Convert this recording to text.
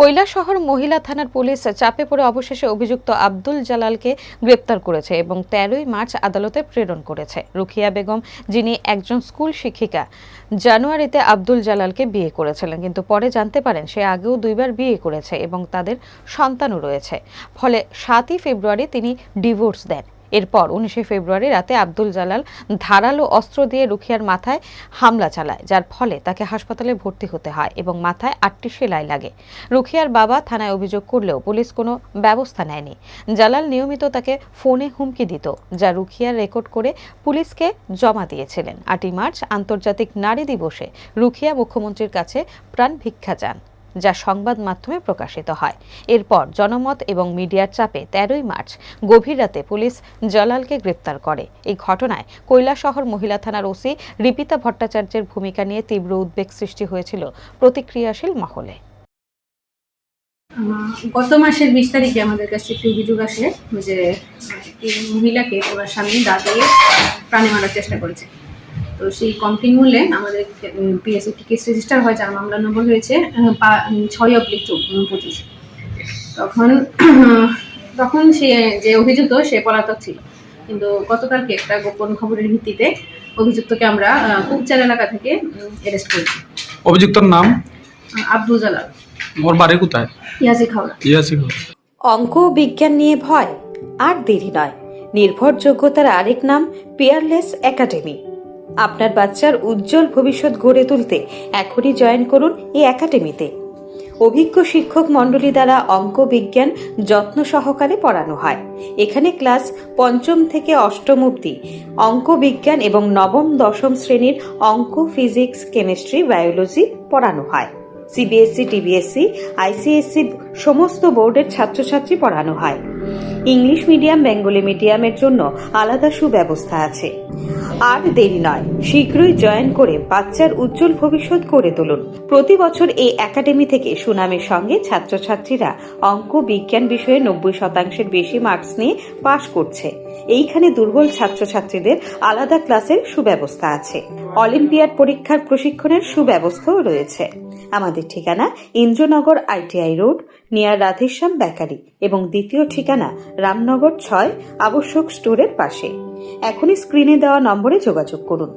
কৈলাসহর মহিলা থানার পুলিশ চাপে পড়ে অবশেষে অভিযুক্ত আব্দুল জালালকে গ্রেপ্তার করেছে এবং 13ই মার্চ আদালতে প্রেরণ করেছে। রুখিয়া বেগম, যিনি একজন স্কুল শিক্ষিকা, জানুয়ারিতে আব্দুল জালালকে বিয়ে করেছিলেন, কিন্তু পরে জানতে পারেন সে আগেও দুইবার বিয়ে করেছে এবং তাদের সন্তানও রয়েছে। ফলে 7ই ফেব্রুয়ারি তিনি ডিভোর্স দেন। এরপর 19 ফেব্রুয়ারি রাতে আব্দুল জালাল ধারালো অস্ত্র দিয়ে রুখিয়ার মাথায় হামলা চালায়, যার ফলে তাকে হাসপাতালে ভর্তি হতে হয় এবং মাথায় 8টি সেলাই লাগে। রুখিয়ার বাবা থানায় অভিযোগ করলেও পুলিশ কোনো ব্যবস্থা নেয়নি। জালাল নিয়মিত তাকে ফোনে হুমকি দিত, যা রুখিয়া রেকর্ড করে পুলিশকে জমা দিয়েছিলেন। 8ই মার্চ আন্তর্জাতিক নারী দিবসে রুখিয়া মুখ্যমন্ত্রীর কাছে প্রাণ ভিক্ষা চান, যা সংবাদ মাধ্যমে প্রকাশিত হয়। এরপর জনমত এবং মিডিয়ার চাপে 13ই মার্চ গভীর রাতে পুলিশ জালালকে গ্রেপ্তার করে। এই ঘটনায় কৈলাসহর মহিলা থানার ওসি রিপিতা ভট্টাচার্যের ভূমিকা নিয়ে তীব্র উদ্বেগ সৃষ্টি হয়েছিল প্রতিক্রিয়াশীল মহলে। গত মাসের 20 তারিখে আমাদের কাছে একটি অভিযোগ আসে যে মহিলাকে ওনার স্বামী দা দিয়ে প্রাণে মারার চেষ্টা করেছে। তো সেই কমপ্লেন মূল্যে আমাদের পিএস একটি কেস রেজিস্টার হয়, যার মামলা নম্বর হয়েছে 6/25। তখন সে যে অভিযুক্ত সে পলাতক ছিল, কিন্তু গতকালকে একটা গোপন খবরের ভিত্তিতে অভিযুক্তকে আমরা কুকচার এলাকা থেকে অ্যারেস্ট করেছি। অভিযুক্তর নাম আব্দুল জালাল। ওর বাড়ি কোথায়? ইয়াসি খাওয়া। অঙ্ক ও বিজ্ঞান নিয়ে ভয় আর দেরি নয়। নির্ভরযোগ্যতার আরেক নাম পিয়ারলেস একাডেমি। আপনার বাচ্চার উজ্জ্বল ভবিষ্যৎ গড়ে তুলতে এখনই জয়েন করুন এই একাডেমিতে। অভিজ্ঞ শিক্ষক মণ্ডলী দ্বারা অঙ্ক বিজ্ঞান যত্ন সহকারে পড়ানো হয়। এখানে ক্লাস 5ম থেকে 8ম অবধি অঙ্ক বিজ্ঞান এবং 9ম 10ম শ্রেণীর অঙ্ক, ফিজিক্স, কেমিস্ট্রি, বায়োলজি পড়ানো হয়। সিবিএসসি, টিবিএসসি, আইসিএসসি সমস্ত বোর্ডের ছাত্রছাত্রী পড়ানো হয়। ইংলিশ মিডিয়াম, বেঙ্গলি মিডিয়ামের জন্য আলাদা সুব্যবস্থা আছে। আর দেরি নয়, শীঘ্রই জয়েন করে বাচ্চার উজ্জ্বল ভবিষ্যৎ গড়ে তুলুন। প্রতি বছর এই একাডেমি থেকে সুনামের সঙ্গে ছাত্রছাত্রীরা অঙ্ক বিজ্ঞান বিষয়ে 90% বেশি মার্কস নিয়ে পাশ করছে। এইখানে দুর্বল ছাত্রছাত্রীদের আলাদা ক্লাসের সুব্যবস্থা আছে। অলিম্পিয়াড পরীক্ষার প্রশিক্ষণের সুব্যবস্থাও রয়েছে। আমাদের ঠিকানা Indranagar ITI road, near Radheshyam bakery, এবং দ্বিতীয় ঠিকানা রামনগর 6 আবশ্যক স্টোরের পাশে। এখনই স্ক্রিনে দেওয়া নম্বরে যোগাযোগ করুন।